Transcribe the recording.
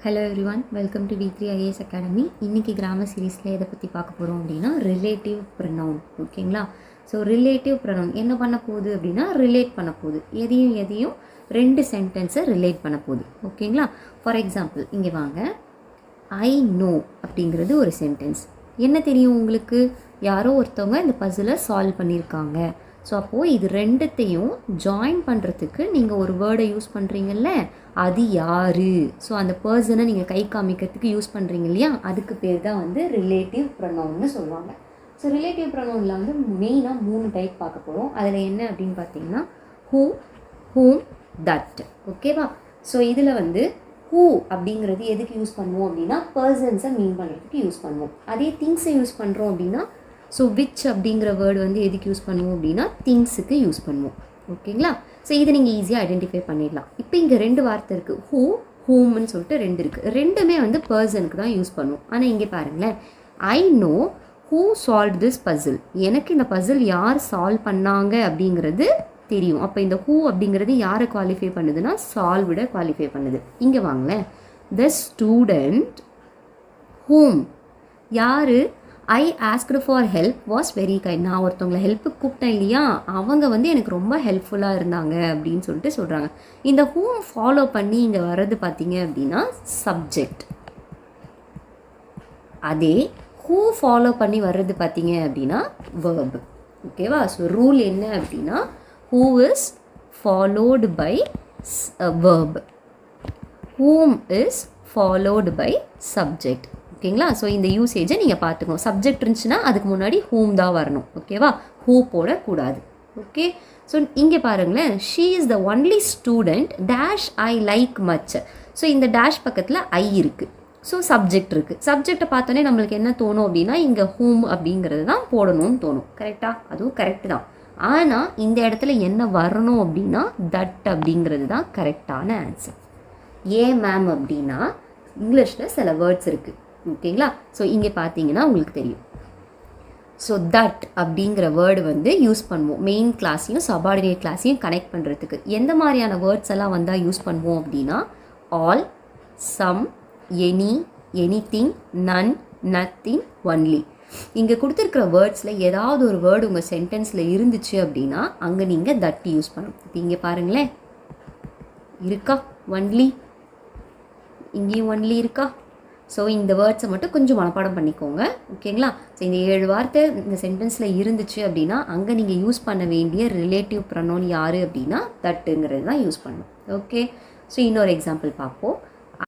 Hello everyone, welcome to V3 IAS academy. இன்றைக்கி grammar சீரீஸில் எதை பற்றி பார்க்க போகிறோம் அப்படின்னா ரிலேட்டிவ் ப்ரொனவுன். ஓகேங்களா? ஸோ ரிலேட்டிவ் ப்ரொனவுன் என்ன பண்ண போகுது அப்படின்னா ரிலேட் பண்ண போகுது. எதையும் ரெண்டு சென்டென்ஸை ரிலேட் பண்ண போகுது. ஓகேங்களா? ஃபார் எக்ஸாம்பிள் இங்கே வாங்க. ஐ நோ அப்படிங்கிறது ஒரு சென்டென்ஸ். என்ன தெரியும் உங்களுக்கு? யாரோ ஒருத்தவங்க இந்த பசிலை சால்வ் பண்ணியிருக்காங்க. ஸோ அப்போது இது ரெண்டுத்தையும் ஜாயின் பண்ணுறதுக்கு நீங்கள் ஒரு வேர்டை யூஸ் பண்ணுறீங்கல்ல, அது யார்? ஸோ அந்த பர்சனை நீங்கள் கை காமிக்கிறதுக்கு யூஸ் பண்ணுறீங்க இல்லையா, அதுக்கு பேர் தான் வந்து ரிலேட்டிவ் ப்ரொனவுன்னு சொல்லுவாங்க. ஸோ ரிலேட்டிவ் ப்ரொனவுனில் வந்து மெயினாக 3 டைப் பார்க்க போகிறோம். அதில் என்ன அப்படின்னு பார்த்தீங்கன்னா ஹூ, ஹூம், தட். ஓகேவா? ஸோ இதில் வந்து ஹூ அப்படிங்கிறது எதுக்கு யூஸ் பண்ணுவோம் அப்படின்னா பர்சன்ஸை மீன் பண்ணுறதுக்கு யூஸ் பண்ணுவோம். அதே திங்ஸை யூஸ் பண்ணுறோம் அப்படின்னா ஸோ விச் அப்படிங்கிற வேர்டு வந்து எதுக்கு யூஸ் பண்ணுவோம் அப்படின்னா திங்ஸுக்கு யூஸ் பண்ணுவோம். ஓகேங்களா? ஸோ இதை நீங்கள் ஈஸியாக ஐடென்டிஃபை பண்ணிடலாம். இப்போ இங்கே 2 வார்த்தை இருக்குது, ஹூ, ஹூம்னு சொல்லிட்டு 2 இருக்குது. ரெண்டுமே வந்து பர்சனுக்கு தான் யூஸ் பண்ணுவோம். ஆனால் இங்கே பாருங்களேன், I know who solve this puzzle. எனக்கு இந்த பசில் யார் சால்வ் பண்ணாங்க அப்படிங்கிறது தெரியும். அப்போ இந்த ஹூ அப்படிங்கிறது யாரை குவாலிஃபை பண்ணுதுன்னா சால்வ்டை குவாலிஃபை பண்ணுது. இங்கே வாங்களேன், த ஸ்டூடெண்ட் ஹூம், யார்? ஐ asked for help was very kind. நான் ஒருத்தவங்களை ஹெல்ப்புக்கு கூப்பிட்டேன் இல்லையா, அவங்க வந்து எனக்கு ரொம்ப ஹெல்ப்ஃபுல்லாக இருந்தாங்க அப்படின்னு சொல்லிட்டு சொல்கிறாங்க. இந்த ஹூம் ஃபாலோ பண்ணி இங்கே வர்றது பார்த்தீங்க அப்படின்னா சப்ஜெக்ட். அதே ஹூ ஃபாலோ பண்ணி வர்றது பார்த்தீங்க அப்படின்னா வேர்பு. ஓகேவா? ஸோ ரூல் என்ன அப்படின்னா who is followed by verb, whom is followed by subject. ஓகேங்களா? ஸோ இந்த யூசேஜை நீங்கள் பார்த்துக்கணும். சப்ஜெக்ட் இருந்துச்சுன்னா அதுக்கு முன்னாடி ஹூம் தான் வரணும். ஓகேவா? ஹூ போடக்கூடாது. ஓகே? ஸோ இங்கே பாருங்களேன், she is the only student dash I like much. So இந்த டேஷ் பக்கத்தில் ஐ இருக்குது. ஸோ சப்ஜெக்ட் இருக்குது. சப்ஜெக்டை பார்த்தோன்னே நம்மளுக்கு என்ன தோணும் அப்படின்னா இங்கே ஹூம் அப்படிங்கிறது தான் போடணும்னு தோணும். கரெக்டாக? அதுவும் கரெக்டு தான். ஆனால் இந்த இடத்துல என்ன வரணும் அப்படின்னா தட் அப்படிங்கிறது தான் கரெக்டான ஆன்சர். ஏன் மேம் அப்படின்னா இங்கிலீஷில் சில வேர்ட்ஸ் இருக்குது. ஓகேங்களா? ஸோ இங்கே பார்த்தீங்கன்னா உங்களுக்கு தெரியும். ஸோ தட் அப்படிங்கிற வேர்டு வந்து யூஸ் பண்ணுவோம் மெயின் கிளாஸையும் சபார்டினேட் கிளாஸையும் கனெக்ட் பண்ணுறதுக்கு. எந்த மாதிரியான வேர்ட்ஸ் எல்லாம் வந்தால் யூஸ் பண்ணுவோம் அப்படின்னா ஆல், சம், எனி, எனிதிங், நன், நத்திங், ஒன்லி. இங்கே கொடுத்துருக்கிற வேர்ட்ஸில் ஏதாவது ஒரு வேர்டு உங்கள் சென்டென்ஸில் இருந்துச்சு அப்படின்னா அங்கே நீங்கள் தட் யூஸ் பண்ணணும். இப்போ இங்கே பாருங்களேன், இருக்கா ஒன்லி? இங்கேயும் ஒன்லி இருக்கா? ஸோ இந்த வேர்ட்ஸை மட்டும் கொஞ்சம் மனப்பாடம் பண்ணிக்கோங்க. ஓகேங்களா? ஸோ இந்த 7 வார்த்தை இந்த சென்டென்ஸில் இருந்துச்சு அப்படின்னா அங்கே நீங்கள் யூஸ் பண்ண வேண்டிய ரிலேட்டிவ் ப்ரொனவுன் யார் அப்படின்னா தட்டுங்கிறது தான் யூஸ் பண்ணணும். ஓகே? ஸோ இன்னொரு எக்ஸாம்பிள் பார்ப்போம்.